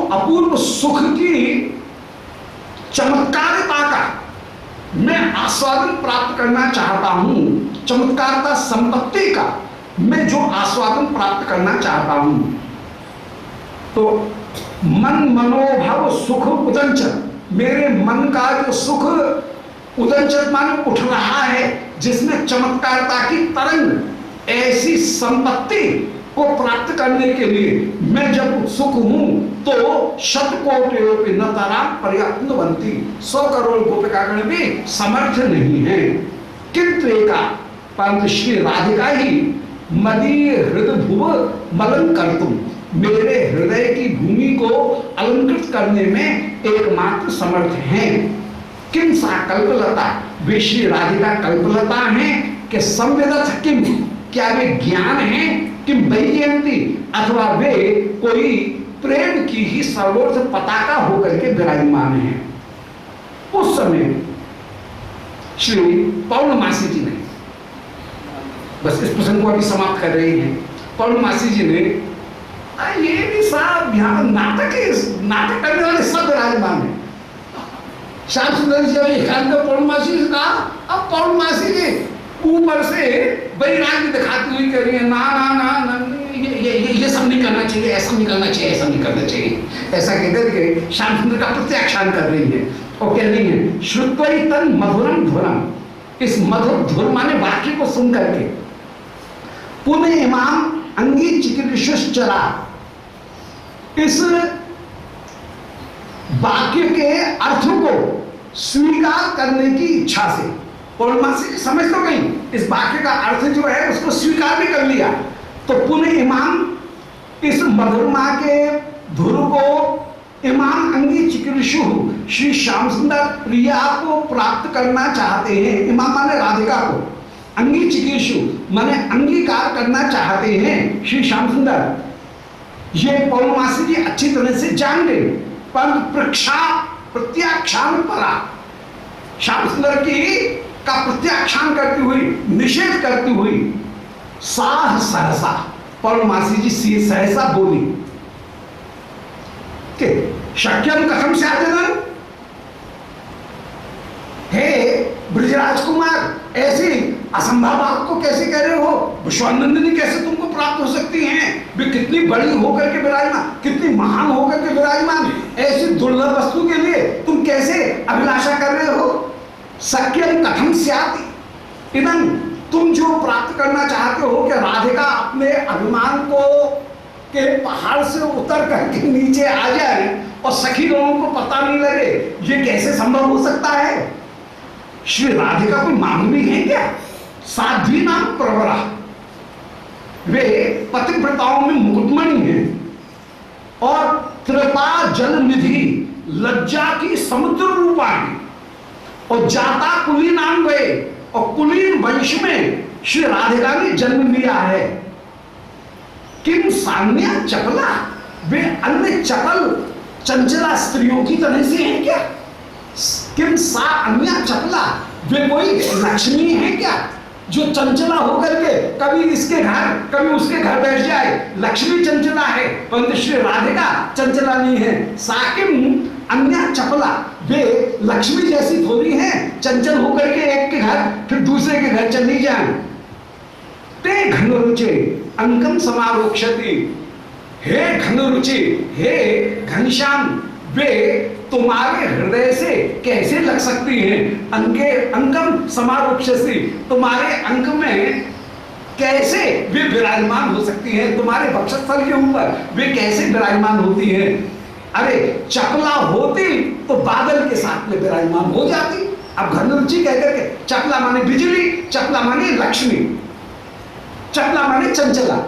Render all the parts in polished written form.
अपूर्व सुख की चमत्कारिता का मैं आस्वादन प्राप्त करना चाहता हूं, चमत्कारिता संपत्ति का मैं जो आस्वादन प्राप्त करना चाहता हूं, तो मन मनोभाव सुख उदंचन, मेरे मन का जो सुख उदंचन माने उठ रहा है, जिसमें चमत्कारिता की तरंग, ऐसी संपत्ति को प्राप्त करने के लिए मैं जब उत्सुक हूं तो शतकोटि न तारा पर्याप्त बनती, 100 करोड़ गोपिकागण भी समर्थ नहीं है। किंतु एका परंतु श्री राधिका ही मदीय हृदय भुव मलन कर तुम, मेरे हृदय की भूमि को अलंकृत करने में एकमात्र समर्थ हैं। किम सा कल्पलता, वे श्री राधिका कल्पलता है कि संवेदत किम, क्या वे ज्ञान है कि वैजयंती, अथवा वे कोई प्रेम की ही सर्वोच्च पताका होकर के विराजमान है। उस समय श्री पौर्णमासी जी ने, बस इस प्रसंग को अभी समाप्त कर रही हैं, पौर्णमासी जी ने ये भी साहब यहाँ नाटक करने वाले सब विराजमान है। श्याम सुंदर जी जब एकांत पौर्णमासी से कहा, अब पौर्णमासी जी ऊपर से वैराग्य दिखाती हुई कह रही है, ना ना ना, ना ये सब नहीं करना चाहिए, ऐसा नहीं करना चाहिए, ऐसा नहीं करना चाहिए, ऐसा कहकर के श्याम सुंदर का प्रत्याख्यान कर रही है और कह रही है श्रुत्वई तन मधुरम धुरम, इस मधुर धुर माने वाक्य को सुन करके पुनः इमाम अंगी चिकित्सुश्चरा, इस वाक्य के अर्थ को स्वीकार करने की इच्छा से पौर्णमासी समझ तो गई, इस वाक्य का अर्थ जो है उसको स्वीकार भी कर लिया, तो पुनः इमाम इस मधुरमा के धुर को इमाम अंगी चिकित्सु श्री श्याम सुंदर प्रिया को प्राप्त करना चाहते हैं। इमाम माने राधिका को, अंगी चिकित्सु माने अंगीकार करना चाहते हैं श्री श्याम सुंदर। ये पौर्णमासी जी अच्छी तरह से जान गए, पर प्रत्याख्यान परा, श्याम सुंदर की का प्रत्याख्यान करती हुई, निषेध करती हुई सहसा पौर्णमासी जी सहसा बोली कि शक्यम कथम से आवेदन, हे ब्रजराज कुमार, ऐसी असंभव बात को कैसे कह रहे हो, विश्वानंदिनी कैसे तुमको प्राप्त हो सकती हैं, वे कितनी बड़ी होकर के विराजमान, कितनी महान होकर के विराजमान, ऐसी दुर्लभ वस्तु के लिए तुम कैसे अभिलाषा कर रहे हो। सक्यम कथम स्यात् इदं, तुम जो प्राप्त करना चाहते हो कि राधिका अपने अभिमान को के पहाड़ से उतर करके नीचे आ जाए और सखी लोगों को पता नहीं लगे, ये कैसे संभव हो सकता है। श्री राधिका कोई मानवी है क्या, साध्वी नाम प्रवरा, वे पतिव्रताओं में मुकुटमणि हैं और कृपा जल निधि लज्जा की समुद्र रूपाणी, और जाता कुलीनाम गए, और कुलीन वंश में श्री राधिका ने जन्म लिया है। किम सान्या चपला, वे अन्य चपल चंचला स्त्रियों की तरह से हैं क्या। किम सा अन्या चपला, वे कोई लक्ष्मी है क्या जो चंचला होकर के कभी इसके घर कभी उसके घर बैठ जाए, लक्ष्मी चंचला है, परंतु श्री राधिका चंचला नहीं है। साकिम अन्या चपला, वे लक्ष्मी जैसी थोड़ी हैं चंचल होकर के एक के घर फिर दूसरे के घर चली जाए। ते घन रुचि अंकम समारोक्षति, हे घन रुचि, हे घनश्याम, वे तुम्हारे हृदय से कैसे लग सकती हैं। अंगे अंगम समारोक्षसी, तुम्हारे अंग में कैसे वे विराजमान हो सकती हैं, तुम्हारे वक्षस्थल के ऊपर वे कैसे विराजमान होती हैं। अरे चपला होती तो बादल के साथ में विराजमान हो जाती। अब घन रुचि कहकर के, चपला माने बिजली, चपला माने लक्ष्मी, चपला माने चंचला।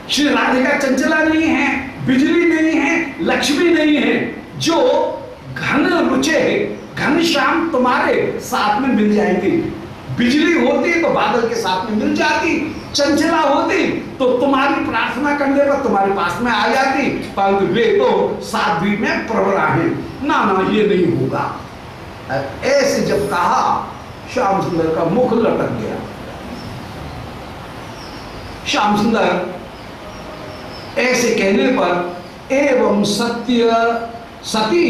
श्री राधिका चंचला नहीं है, बिजली नहीं है, लक्ष्मी नहीं है, जो घन रुचे घनश्याम तुम्हारे साथ में मिल जाएंगी। बिजली होती तो बादल के साथ में मिल जाती, चंचला होती तो तुम्हारी प्रार्थना करने पर तुम्हारे पास में आ जाती, परंतु वे तो साध्वी में प्रवरा है। ना ना, ये नहीं होगा। ऐसे जब कहा, श्याम सुंदर का मुख लटक गया। श्याम सुंदर ऐसे कहने पर एवं सत्य सती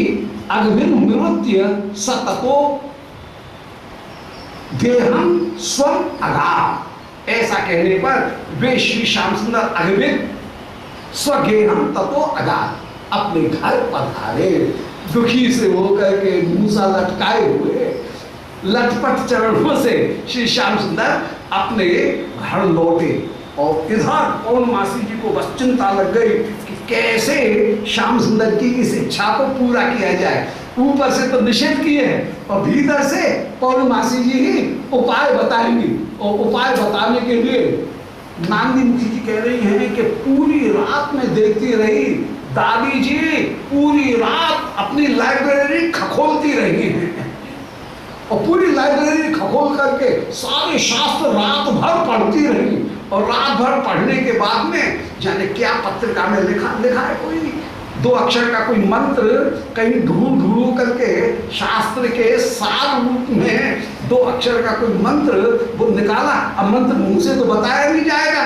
अग्निर्मृत्य सततो देहम स्वम अगाम। ऐसा कहने पर वे श्री श्याम सुंदर अग्नित स्वगेहम ततो अगाम अपने घर पधारे। दुखी से होकर के मूसा लटकाए हुए लटपट चरणों से श्री श्याम सुंदर अपने घर लौटे। और इधर पौर्णमासी जी को बस चिंता लग गई कि कैसे श्याम सुंदर की इस इच्छा को पूरा किया जाए। ऊपर से तो निषेध किए हैं और भीतर से पौर्णमासी जी ही उपाय बताएंगी। और उपाय बताने के लिए नांदी मुखी जी कह रही हैं कि पूरी रात में देखती रही दादी जी, पूरी रात अपनी लाइब्रेरी खखोलती रही हैं और पूरी लाइब्रेरी खखोल करके सारे शास्त्र रात भर पढ़ती रही। और रात भर पढ़ने के बाद में जाने क्या पत्रिका में लिखा है कोई 2 अक्षर का कोई मंत्र कहीं ढूंढ करके शास्त्र के सार रूप में 2 अक्षर का कोई मंत्र वो निकाला। अब मंत्र मुंह से तो बताया नहीं जाएगा,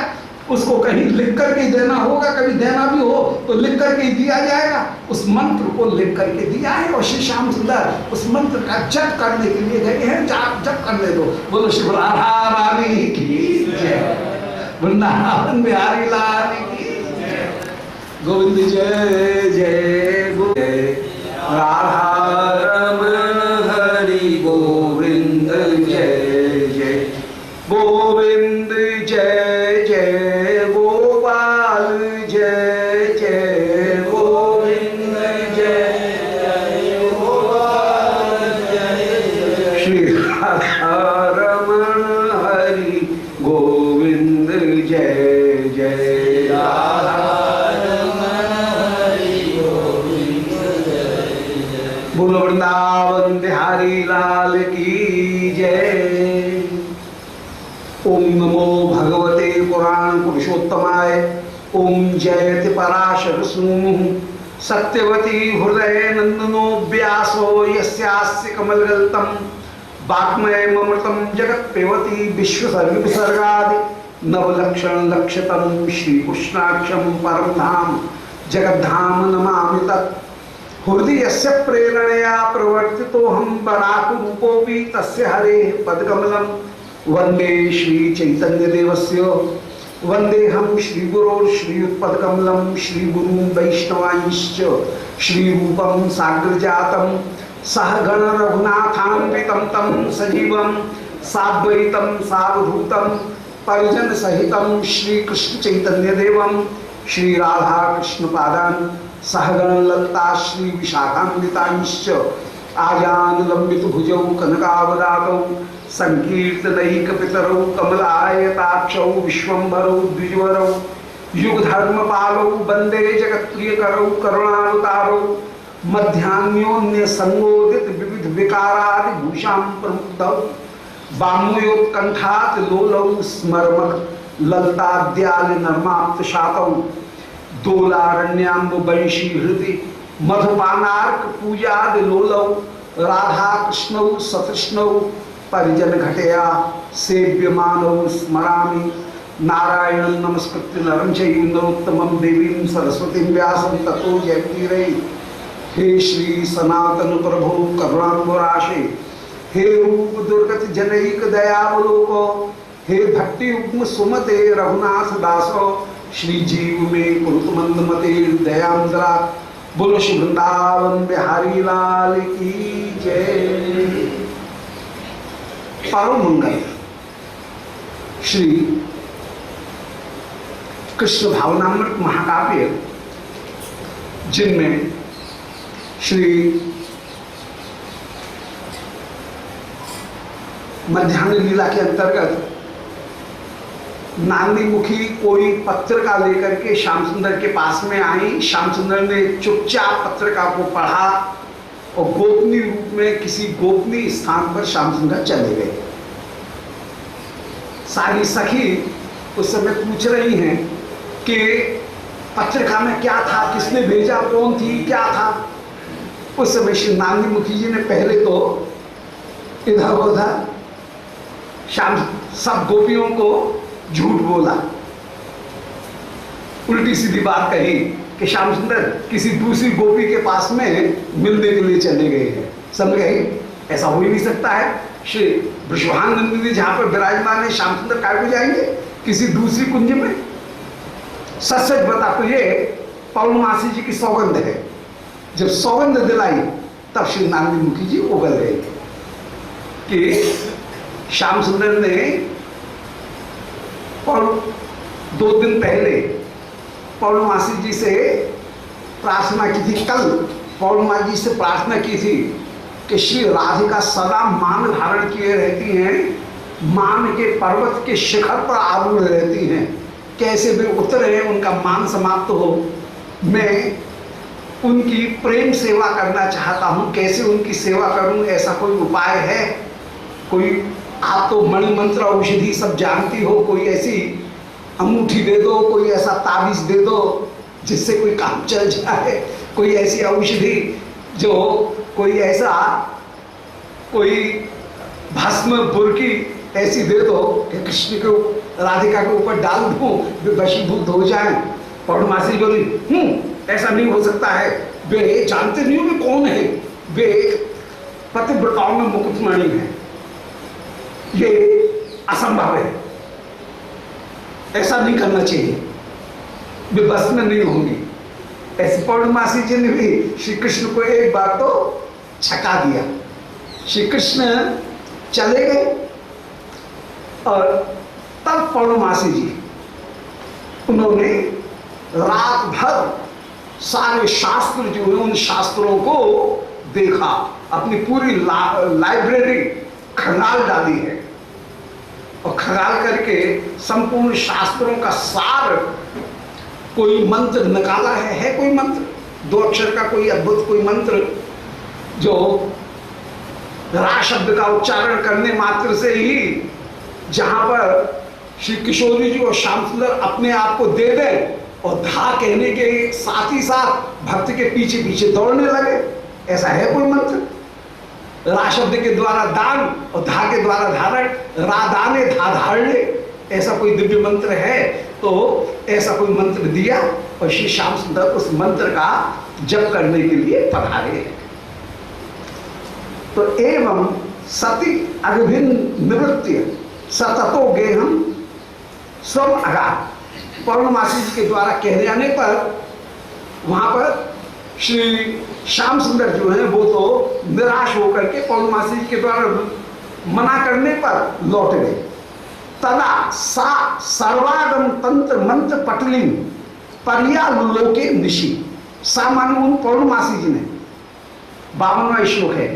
उसको कहीं लिख करके देना होगा, कभी देना भी हो तो लिख करके दिया जाएगा। उस मंत्र को लिख करके दिया है और श्री श्याम सुंदर उस मंत्र का जप करने के लिए गए हैं। जप करने दो। बोलो श्री राधा रानी की जय, वृंदावन बिहारी लाल की जय, गोविंद जय जय गोविंद, राधा रमण हरि गोविंद जय जय, गोविंद जय जय, गोपाल जय जय, गोविंद जय जय, गोपाल जय जय, श्री राधा रमण हरि गोविंद जय जय, राधा रमण हरि गोविंद जय जय, बोलो वृंदावन बिहारी लाल की जय। ओम नमो भगवते पुराण पुरुषोत्तमाय। ओम जयति पराशर सूनु सत्यवती हृदय नंदनो व्यासो यस्यास्य कमलगल्तम वाग्मय ममृतम जगत पेवती विश्वसर्ग विसर्गादि नवलक्षण लक्षतम श्री कृष्णाक्षम परम धाम जगद्धाम नमामि तत्। हृदय से प्रेरणया प्रवर्तितो हम बराक रूपोपि तस्य हरे पदकमलम वंदे श्री चैतन्य देवस्य वंदे हम श्री गुरोर श्रीयुत्पदकमलम श्री गुरुं वैष्णवांश्च श्री रूपम साग्र जातम सह गण रघुनाथान्वितं तं सजीवं साद्वैतं सावधूतं परिजन सहितं श्री कृष्ण चैतन्य देवं श्री राधा कृष्ण पादान सहगण ललिता श्री विशाखान्वितांश्च आजान लंबित भुजौ कनकावदातौ संकीर्तनैक पितरौ कमलायताक्षौ विश्वम्भरौ द्विजवरौ युगधर्म पालौ वंदे जगत्प्रियकरौ करुणावतारौ मध्यान्योन्य संगोदित विविध विकारादि भूषां प्रमुक्तौ वामोयोत्कंठात् लोलौ स्मरमक ललताद्याल नर्माप्त शातौ दोलारण्याम्ब वंशी हृदि मधुपानार्क पूजाद लोलौ राधा कृष्णौ सतृष्णौ परिजन घटया सेव्यमानौ स्मरामि नारायणं नमस्कृत्य नरं चैव नरोत्तमं देवीं सरस्वतीं व्यासं ततो जयतीरे। हे श्री सनातन प्रभु करुणाम्बुराशे, हे रूप दुर्गत जनैक दयावलोको, हे भक्ति युग्म सुमते रघुनाथ दासो, श्री जीव में कुरुत मंद मते दयांद्रा। बोलो श्री वृंदावन बिहारी लाल की जय। परम मंगल श्री कृष्ण भावनामृत महाकाव्य, जिनमें श्री मध्यान्ह लीला के अंतर्गत नांदी मुखी कोई पत्रिका लेकर के श्याम सुंदर के पास में आई। श्याम सुंदर ने चुपचाप पत्रिका को पढ़ा और गोपनीय रूप में किसी गोपनीय स्थान पर श्याम सुंदर चले गए। सारी सखी उस समय पूछ रही हैं कि पत्रिका में क्या था, किसने भेजा, कौन थी, क्या था। उस समय श्री नांदी मुखी जी ने पहले तो इधर उधर श्याम सब गोपियों को झूठ बोला उल्टी सीधी बात कही कि श्याम सुंदर किसी दूसरी गोपी के पास में मिलने के लिए चले गए हैं। समझ गए? ऐसा हो ही नहीं सकता है। श्री वृषभानंद जी जहां पर विराजमान है, श्याम सुंदर काय को जाएंगे किसी दूसरी कुंज में? सच सच बता तो ये पौर्णमासी जी की सौगंध है। जब सौगंध दिलाई तब श्री नारद मुखी जी उगल गए कि श्याम सुंदर ने 2 दिन पहले पौर्णमासी जी से प्रार्थना की थी। कल पौर्णमासी जी से प्रार्थना की थी कि श्री राधिका सदा मान धारण किए रहती हैं, मान के पर्वत के शिखर पर आरूढ़ रहती हैं, कैसे वे उतरे उनका मान समाप्त हो। मैं उनकी प्रेम सेवा करना चाहता हूँ, कैसे उनकी सेवा करूँ, ऐसा कोई उपाय है? कोई, आप तो मणि मंत्र औषधि सब जानती हो, कोई ऐसी अंगूठी दे दो, कोई ऐसा ताबीज दे दो जिससे कोई काम चल जाए, कोई ऐसी औषधि जो कोई ऐसा कोई भस्म बुरकी ऐसी दे दो कि कृष्ण को राधिका के ऊपर डाल दूं, वे वशीभूत हो जाएं। पौर्णमासी बोली ऐसा नहीं हो सकता है, वे जानते नहीं हो वे कौन है, वे पतिव्रताओं में मुकुटमणि है, ये असंभव है, ऐसा नहीं करना चाहिए, वे बस में नहीं होंगी। ऐसे पौर्णमासी जी ने भी श्री कृष्ण को एक बार तो छका दिया। श्री कृष्ण चले गए और तब पौर्णमासी जी उन्होंने रात भर सारे शास्त्र जो है उन शास्त्रों को देखा, अपनी पूरी लाइब्रेरी खंगाल डाली है और खंगाल करके संपूर्ण शास्त्रों का सार, कोई मंत्र निकाला है कोई मंत्र 2 अक्षर का, कोई अद्भुत कोई मंत्र जो रा शब्द का उच्चारण करने मात्र से ही जहां पर श्री किशोरी जी और श्याम सुंदर अपने आप को दे दें और धा कहने के साथ ही साथ भक्त के पीछे पीछे दौड़ने लगे, ऐसा है कोई मंत्र? रा शब्द के द्वारा दान और धा के द्वारा धारण, रा दाने धा धारणे, ऐसा कोई दिव्य मंत्र है? तो ऐसा कोई मंत्र दिया और श्री श्याम सुंदर उस मंत्र का जप करने के लिए पधारे हैं। तो एवं सती अभिन्न निवृत्ति सततो गेहम स्वम अगाध, पौर्णमासी जी के द्वारा कह जाने पर वहां पर श्री श्याम सुंदर जो है वो तो निराश होकर के पौर्णमासी जी के द्वारा मना करने पर लौट गए। तदा सा सर्वागम तंत्र मंत्र पटली पर्यालोके निशी, सामान्य उन पौर्णमासी जी ने 52वां श्लोक है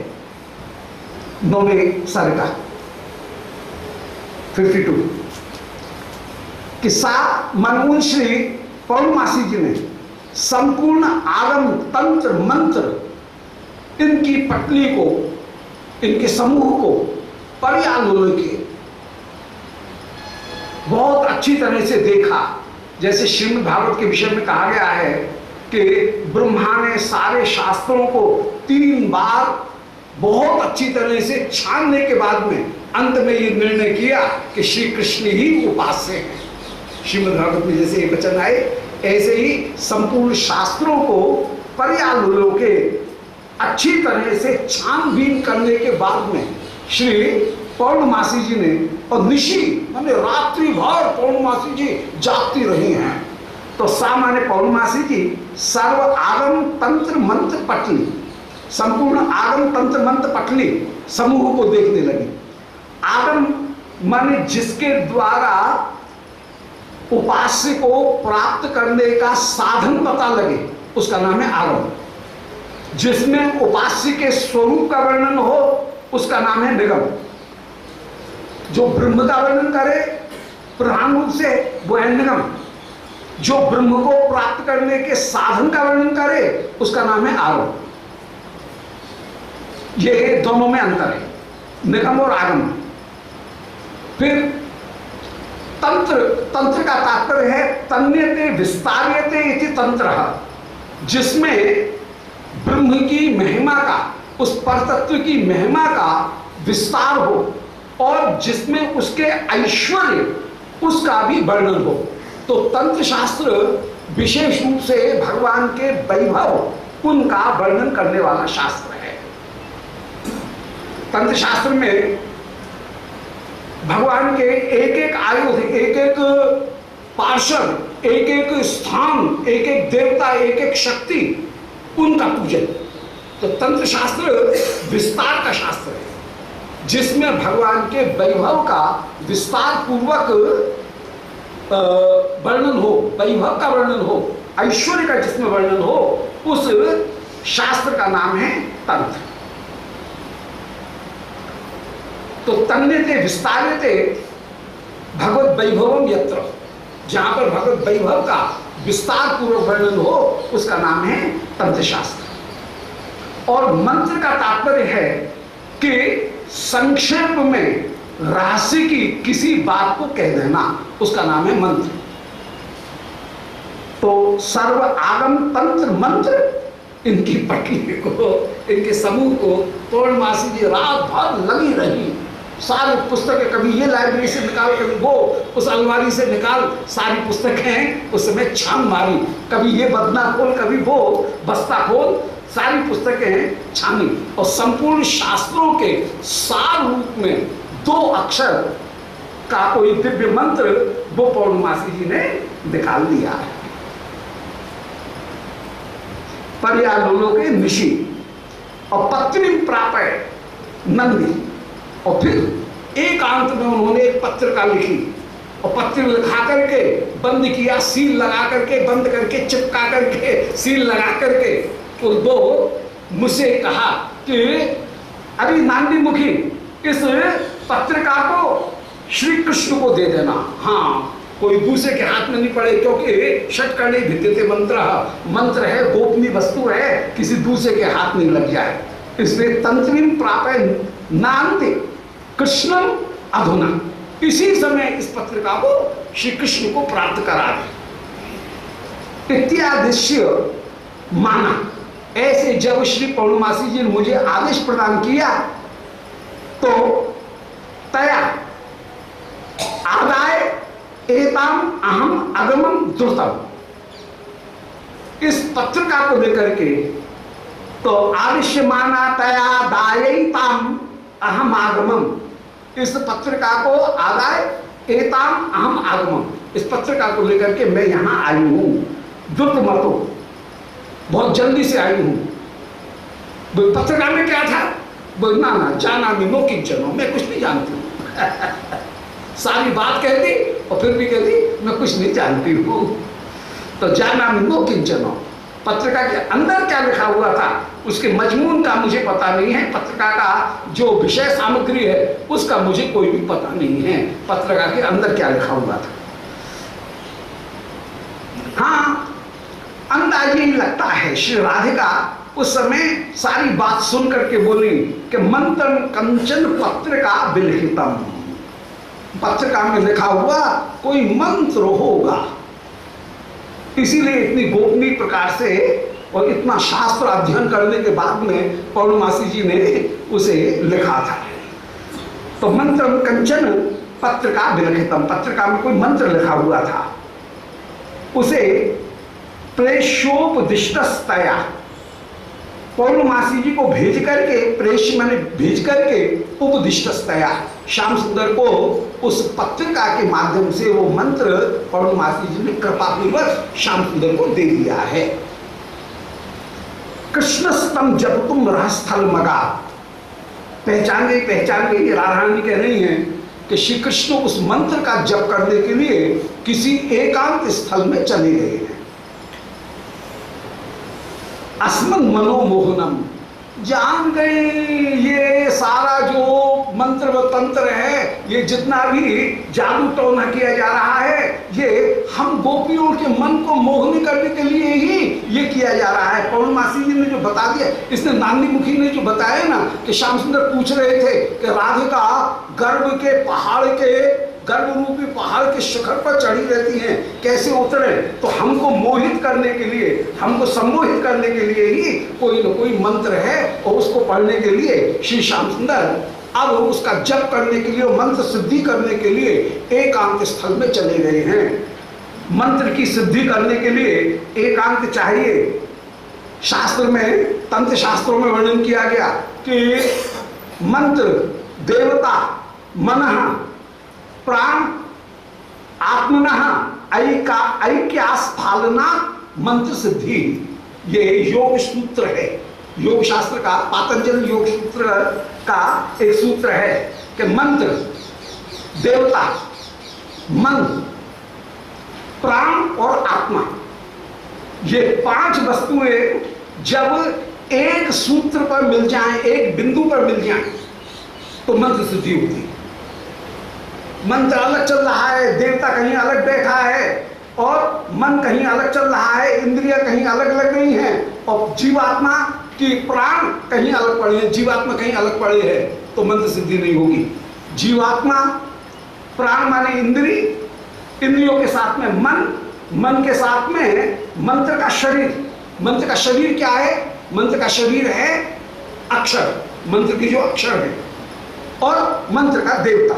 9वें सर का 52 कि सा मनमोहन श्री पौर्णमासी जी ने संपूर्ण आगम तंत्र मंत्र इनकी पत्नी को, इनके समूह को पर्यालोके बहुत अच्छी तरह से देखा। जैसे श्रीमद् भागवत के विषय में कहा गया है कि ब्रह्मा ने सारे शास्त्रों को 3 बार बहुत अच्छी तरह से छानने के बाद में अंत में ये निर्णय किया कि श्री कृष्ण ही उपास्य हैं। श्रीमद् भागवत में जैसे ये वचन आए ऐसे ही संपूर्ण शास्त्रों को पर्यालोके अच्छी तरह से छानबीन करने के बाद में श्री पौर्णमासी जी ने, और निशी माने रात्रि भर पौर्णमासी जी जागती रही हैं। तो सामान्य पौर्णमासी जी सर्व आगम तंत्र मंत्र पटली, संपूर्ण आगम तंत्र मंत्र पटली समूह को देखने लगी। आगम माने जिसके द्वारा उपास्य को प्राप्त करने का साधन पता लगे उसका नाम है आगम। जिसमें उपास्य के स्वरूप का वर्णन हो उसका नाम है निगम। जो ब्रह्म का वर्णन करे प्रधान रूप से वो है निगम। जो ब्रह्म को प्राप्त करने के साधन का वर्णन करे उसका नाम है आगम। ये दोनों में अंतर है, निगम और आगम। फिर तंत्र, तंत्र का तात्पर्य है तन्यते विस्तार्यते इति तंत्र, जिसमें ब्रह्म की महिमा का, उस परतत्व की महिमा का विस्तार हो और जिसमें उसके ऐश्वर्य उसका भी वर्णन हो। तो तंत्र शास्त्र विशेष रूप से भगवान के वैभव उनका वर्णन करने वाला शास्त्र है। तंत्र शास्त्र में भगवान के एक एक आयुध, एक एक पार्षद, एक एक स्थान, एक एक देवता, एक एक शक्ति, उनका पूजन। तो तंत्र शास्त्र विस्तार का शास्त्र है, जिसमें भगवान के वैभव का विस्तार पूर्वक वर्णन हो, वैभव का वर्णन हो, ऐश्वर्य का जिसमें वर्णन हो, उस शास्त्र का नाम है तंत्र। तो तन्यते विस्तार्यते भगवत वैभवम यत्र, जहां पर भगवत वैभव का विस्तार पूर्वक वर्णन हो, उसका नाम है तंत्र शास्त्र। और मंत्र का तात्पर्य है कि संक्षेप में रहस्य की किसी बात को कह देना, उसका नाम है मंत्र। तो सर्व आगम तंत्र मंत्र, इनकी पटली को, इनके समूह को पौर्णमासी जी रात भर लगी रही। सारी पुस्तकें, कभी ये लाइब्रेरी से निकाल, कभी वो उस अलमारी से निकाल, सारी पुस्तकें उस समय छान मारी, कभी ये बदना खोल, कभी वो बस्ता खोल, सारी पुस्तकें छानी, और संपूर्ण शास्त्रों के सार रूप में 2 अक्षर का कोई दिव्य मंत्र वो पौर्णमासी जी ने निकाल दिया है। पर्यालोलो के निशी और पत्नी प्राप्त नंदी, और फिर एकांत में उन्होंने एक पत्रिका लिखी, और पत्र लिखा करके बंद किया, सील लगा करके, बंद करके, चिपका करके, सील लगा करके, तो वो मुझसे कहा कि अरे नांदी मुखी, इस पत्रिका को श्री कृष्ण को दे देना। हाँ, कोई दूसरे के हाथ में नहीं पड़े, क्योंकि षट्कर्णी भिद्यते मंत्र है, गोपनीय वस्तु है, किसी दूसरे के हाथ नहीं लग जाए। इसलिए तंत्रीम प्राप्त नान्ते कृष्णम अधुना, इसी समय इस पत्रिका को श्री कृष्ण को प्राप्त करा दे इत्यादिश्य माना। ऐसे जब श्री पौर्णमासी जी ने मुझे आदेश प्रदान किया, तो तया आदाय एताम अहम अगमम द्रुतम, इस पत्रिका को लेकर के तो आदिश्य माना तया दायताम अहम आगमम, इस पत्रिका को आदाय एताम अहम आगमम, इस पत्रिका को लेकर के मैं यहां आई हूं, द्रुत मतो, बहुत जल्दी से आई हूं। पत्रिका में क्या था? बोलना ना जाना भी नो किंचनो, मैं कुछ नहीं जानती हूं। सारी बात कहती और फिर भी कहती मैं कुछ नहीं जानती हूं। तो जाना भी नो किंचनो, पत्रिका के अंदर क्या लिखा हुआ था उसके मजमून का मुझे पता नहीं है, पत्रिका का जो विषय सामग्री है उसका मुझे कोई भी पता नहीं है, पत्रिका के अंदर क्या लिखा हुआ था। हाँ, अंदाज यही लगता है श्री राधिका उस समय सारी बात सुन करके बोली कि मंत्र कंचन पत्रिका विलिखितम, पत्रिका में लिखा हुआ कोई मंत्र होगा, इसीलिए इतनी गोपनीय प्रकार से और इतना शास्त्र अध्ययन करने के बाद में पौर्णमासी जी ने उसे लिखा था। तो मंत्र कंचन पत्रिका विलिखितम, पत्रिका में कोई मंत्र लिखा हुआ था, उसे प्रेष्योपदिष्टस्तया, पौर्णमासी जी को भेज करके, प्रेष माने भेज करके, उपदिष्टस्तया, श्याम सुंदर को उस पत्रिका के माध्यम से वो मंत्र पौर्णमासी जी ने कृपा पूर्वक श्याम सुंदर को दे दिया है। कृष्णस्तम जब तुम रहस्थल मगा, पहचान गई राधा रानी कह रही है कि श्री कृष्ण उस मंत्र का जप करने के लिए किसी एकांत स्थल में चले गए हैं। अस्मन मनोमोहनम, जान गए ये सारा जो मंत्र व तंत्र है, ये जितना भी जादू टोना किया जा रहा है, ये हम गोपियों के मन को मोहनी करने के लिए ही ये किया जा रहा है। पौर्णमासी जी ने जो बता दिया, इसने नांदी मुखी ने जो बताया ना कि श्याम सुंदर पूछ रहे थे कि राधिका गर्भ के पहाड़ के, गर्भ रूपी पहाड़ के शिखर पर चढ़ी रहती हैं, कैसे उतरे, तो हमको मोहित करने के लिए, हमको सम्मोहित करने के लिए ही कोई न कोई मंत्र है, और उसको पढ़ने के लिए श्री श्याम सुंदर अब उसका जप करने के लिए, मंत्र सिद्धि करने के लिए एकांत स्थल में चले गए हैं। मंत्र की सिद्धि करने के लिए एकांत चाहिए। शास्त्र में, तंत्र शास्त्रों में वर्णन किया गया कि मंत्र, देवता, मनः, प्राण, आत्मनः ऐक्यास्फालना मंत्र सिद्धि। ये योग सूत्र है, योग शास्त्र का, पातंजल योग सूत्र का एक सूत्र है कि मंत्र, देवता, मन, प्राण और आत्मा, ये 5 वस्तुएं जब एक सूत्र पर मिल जाएं, एक बिंदु पर मिल जाएं, तो मंत्र सिद्धि होती है। मंत्र अलग चल रहा है, देवता कहीं अलग बैठा है और मन कहीं अलग चल रहा है, इंद्रियां कहीं अलग अलग नहीं है, और जीवात्मा की प्राण कहीं अलग पड़े हैं, जीवात्मा कहीं अलग पड़े हैं, तो मंत्र सिद्धि नहीं होगी। जीवात्मा, प्राण माने इंद्री, इंद्रियों के साथ में मन, मन के साथ में मंत्र का शरीर। मंत्र का शरीर क्या है? मंत्र का शरीर है अक्षर, मंत्र की जो अक्षर है, और मंत्र का देवता।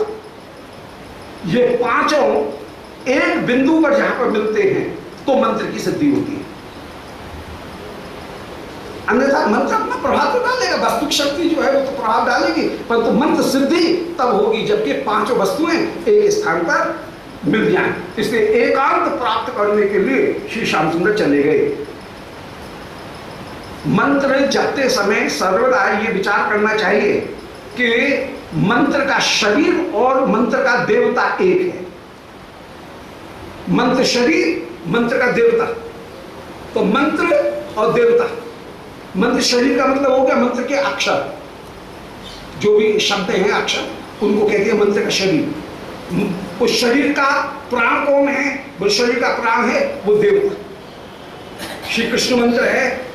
ये पांचों एक बिंदु पर जहां पर मिलते हैं तो मंत्र की सिद्धि होती है। अन्यथा मंत्र अपना प्रभाव तो डालेगा, वास्तविक शक्ति जो है वो तो प्रभाव डालेगी, परंतु मंत्र सिद्धि तब होगी जबकि 5 वस्तुएं एक स्थान पर मिल जाएं। इसलिए एकांत प्राप्त करने के लिए श्री श्याम सुंदर चले गए। मंत्र जपते समय सर्वदा ये विचार करना चाहिए कि मंत्र का शरीर और मंत्र का देवता एक है। मंत्र शरीर, मंत्र का देवता, तो मंत्र और देवता। मंत्र शरीर का मतलब हो गया मंत्र के अक्षर, जो भी शब्द हैं अक्षर, उनको कहते हैं मंत्र का शरीर। उस शरीर का प्राण कौन है? वो शरीर का प्राण है वो देवता। श्री कृष्ण मंत्र है,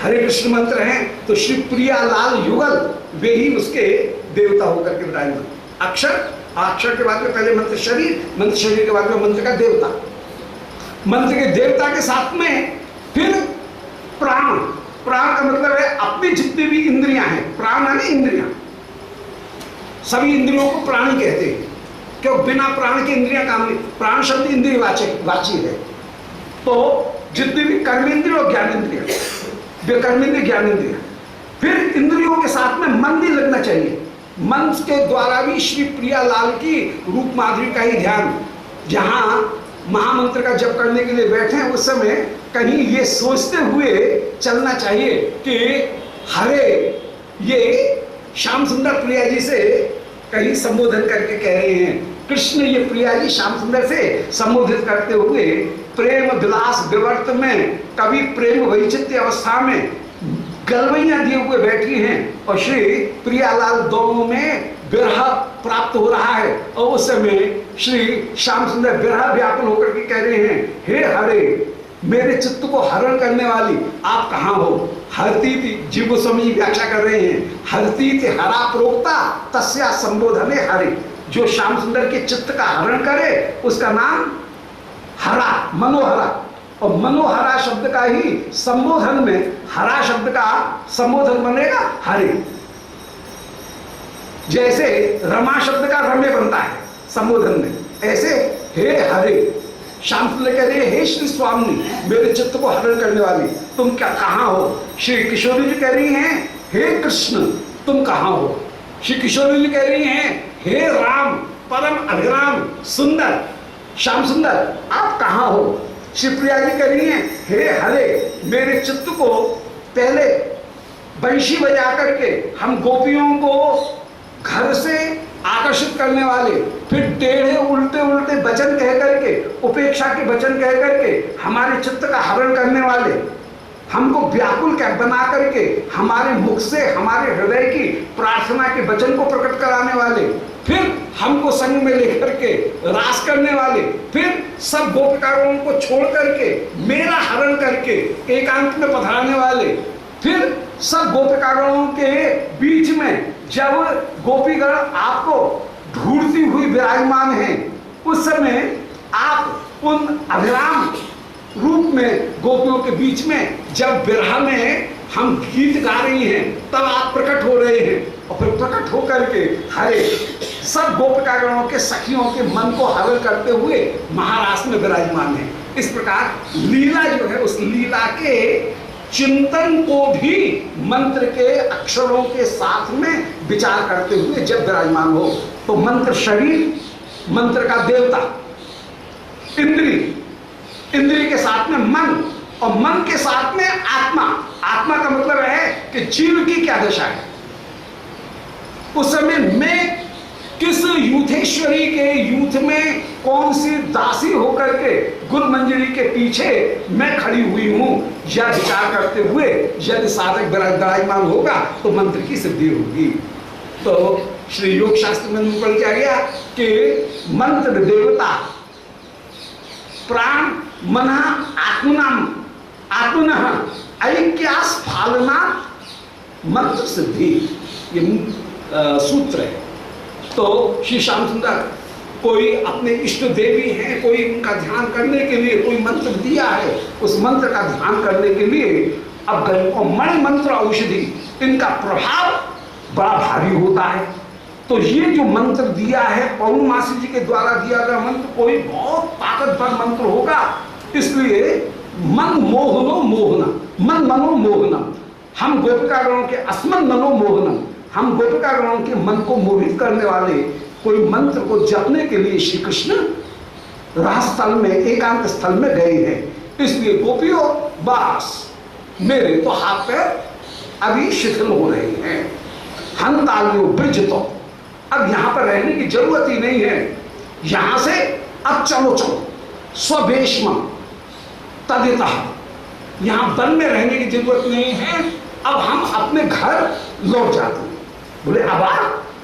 हरे कृष्ण मंत्र है, तो श्री प्रियालाल युगल वे ही उसके देवता होकर के विराजमान। अक्षर, अक्षर के बाद में पहले मंत्र शरीर, मंत्र शरीर के बाद में मंत्र का देवता। मंत्र के देवता के साथ में फिर प्राण। प्राण का मतलब है अपनी जितनी भी इंद्रियां हैं, प्राण यानी इंद्रियां, सभी इंद्रियों को प्राणी कहते हैं, क्यों? बिना प्राण के इंद्रियां काम नहीं। प्राण शब्द इंद्रिय वाची है, तो जितनी भी कर्मेंद्रिय और ज्ञानेंद्रिय, वे कर्मेंद्रिय ज्ञानेंद्रिय, फिर इंद्रियों के साथ में मन भी लगना चाहिए। मन के द्वारा भी श्री प्रियालाल की रूप माधुरी का ही ध्यान, जहां महामंत्र का जप करने के लिए बैठे हैं उस समय कहीं ये सोचते हुए चलना चाहिए कि हरे, ये श्याम सुंदर प्रिया जी से कहीं संबोधन करके कह रहे हैं, कृष्ण ये प्रिया जी श्याम सुंदर से संबोधित करते हुए प्रेम विलास विवर्त में कभी प्रेम वैचित्य अवस्था में गलवैया दिए हुए बैठी हैं, और श्री प्रियालाल दोनों में विरह प्राप्त हो रहा है, और उस समय श्री श्याम सुंदर विरह व्याकुल होकर के कह रहे हैं, हे हरे, मेरे चित्त को हरण करने वाली आप कहाँ हो? हरती थी, जीव गोस्वामी व्याख्या कर रहे हैं, हरती थी हरा प्रोक्ता तस्या संबोधने हरे। जो श्याम सुंदर के चित्त का हरण करे उसका नाम हरा, मनोहरा, और मनोहरा शब्द का ही संबोधन में हरा शब्द का संबोधन बनेगा हरे। जैसे रमा शब्द का रम्य बनता है संबोधन में, ऐसे हे हरे। श्याम सुंदर कह रहे, हे श्री स्वामी, मेरे चित्त को हरण करने वाली तुम क्या कहाँ हो? श्री किशोरी जी कह रही हैं, हे कृष्ण तुम कहाँ हो? श्री किशोरी जी कह रही हैं, हे राम परम अभिराम सुंदर श्याम सुंदर आप कहाँ हो? श्री प्रिया जी कह रही हैं, हे हरे, मेरे चित्त को पहले बंशी बजा करके हम गोपियों को घर से आकर्षित करने वाले, फिर टेढ़े उल्टे उल्टे वचन कह करके, उपेक्षा के वचन कह करके हमारे चित्त का हरण करने वाले, हमको व्याकुल बना करके हमारे मुख से हमारे हृदय की प्रार्थना के वचन को प्रकट कराने वाले, फिर हमको संग में लेकर के रास करने वाले, फिर सब गोपिकाओं को छोड़ करके मेरा हरण करके एकांत में पधारने वाले, फिर सब गोपिकाओं के बीच में जब गोपीगण आपको ढूंढती हुई विराजमान हैं, उस समय आप उन अभिराम रूप में गोपियों के बीच में जब विरह में हम गीत गा रही हैं, तब आप प्रकट हो रहे हैं, और फिर प्रकट होकर के हरे सब गोपिकागणों के सखियों के मन को हरण करते हुए महारास में विराजमान है। इस प्रकार लीला जो है, उस लीला के चिंतन को भी मंत्र के अक्षरों के साथ में विचार करते हुए जब विराजमान हो, तो मंत्र शरीर, मंत्र का देवता इंद्री, इंद्री के साथ में मन, और मन के साथ में आत्मा। आत्मा का मतलब है कि जीव की क्या दशा है। उस समय मैं किस यूथेश्वरी के यूथ में कौन सी दासी होकर के गुरु मंजरी के पीछे मैं खड़ी हुई हूं, यह विचार करते हुए यदि साधक विराजमान होगा तो मंत्र की सिद्धि होगी। तो श्री योग शास्त्र में निकल क्या गया कि मंत्र देवता प्राण मन आत्मनाम आत्मनः ऐक्यास फालना मंत्र सिद्धि, ये सूत्र है। तो श्री श्याम सुंदर कोई अपने इष्ट देवी हैं, कोई उनका ध्यान करने के लिए कोई मंत्र दिया है, उस मंत्र का ध्यान करने के लिए अब गए। और मणि मंत्र औषधि, इनका प्रभाव बड़ा भारी होता है। तो ये जो मंत्र दिया है पौर्णमासी जी के द्वारा दिया गया मंत्र कोई बहुत ताकतवर मंत्र होगा, इसलिए मन मोहनो मोहना, मन मनो मोहनम, हम गोपिकागणों के अस्मन मनो मोहनम, हम गोपिकागणों के मन को मोहित करने वाले कोई मंत्र को जपने के लिए श्री कृष्ण रहस्थल में, एकांत स्थल में गए हैं। इसलिए गोपियों बस मेरे तो हाथ पैर अभी शिथिल हो रहे हैं। हंतालियो ब्रिज, तो अब यहां पर रहने की जरूरत ही नहीं है, यहां से अब चलो चलो स्वभेष्म तदितः, यहां वन में रहने की जरूरत नहीं है, अब हम अपने घर लौट जाते हैं। बोले अब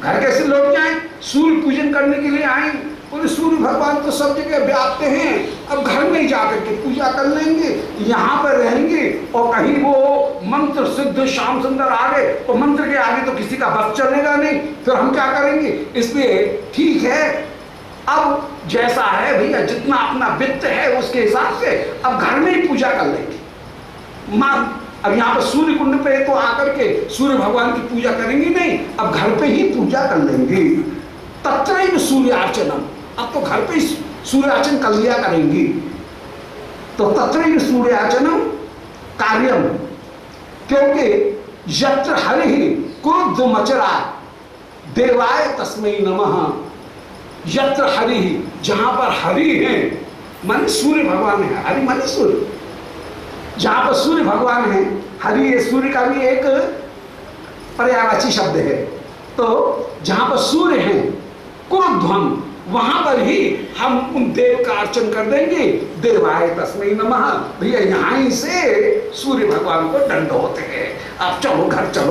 घर कैसे लौट जाएं? सूर्य पूजन करने के लिए आए। बोले सूर्य भगवान तो सब जगह व्याप्त हैं, अब घर में ही जाकर के पूजा कर लेंगे, यहाँ पर रहेंगे। और कहीं वो मंत्र सिद्ध श्याम सुंदर आ गए तो मंत्र के आगे तो किसी का बस चलेगा नहीं, फिर हम क्या करेंगे? इसलिए ठीक है, अब जैसा है भैया, जितना अपना वित्त है उसके हिसाब से अब घर में ही पूजा कर लेंगे। मान अब यहाँ पर सूर्य कुंड पे तो आकर के सूर्य भगवान की पूजा करेंगे नहीं, अब घर पे ही पूजा कर लेंगे। तत्रैव सूर्यार्चनम, अब तो घर पे ही सूर्यार्चन कर लिया करेंगी। तो तत्रैव सूर्यार्चनम कार्यम, क्योंकि यत्र हरि क्रुद्ध मचरा देवाय तस्मै नमः। यत्र हरि, जहां पर हरि है मन सूर्य भगवान है, हरि मन सूर्य, जहां पर सूर्य भगवान है, हरि ये सूर्य का भी एक पर्यायवाची शब्द है। तो जहां पर सूर्य है क्रुद्धम, वहां पर ही हम उन देव का अर्चन कर देंगे। देवाय तस्मै नमः, भैया यहां ही से सूर्य भगवान को दंड होते हैं। आप चलो घर चलो।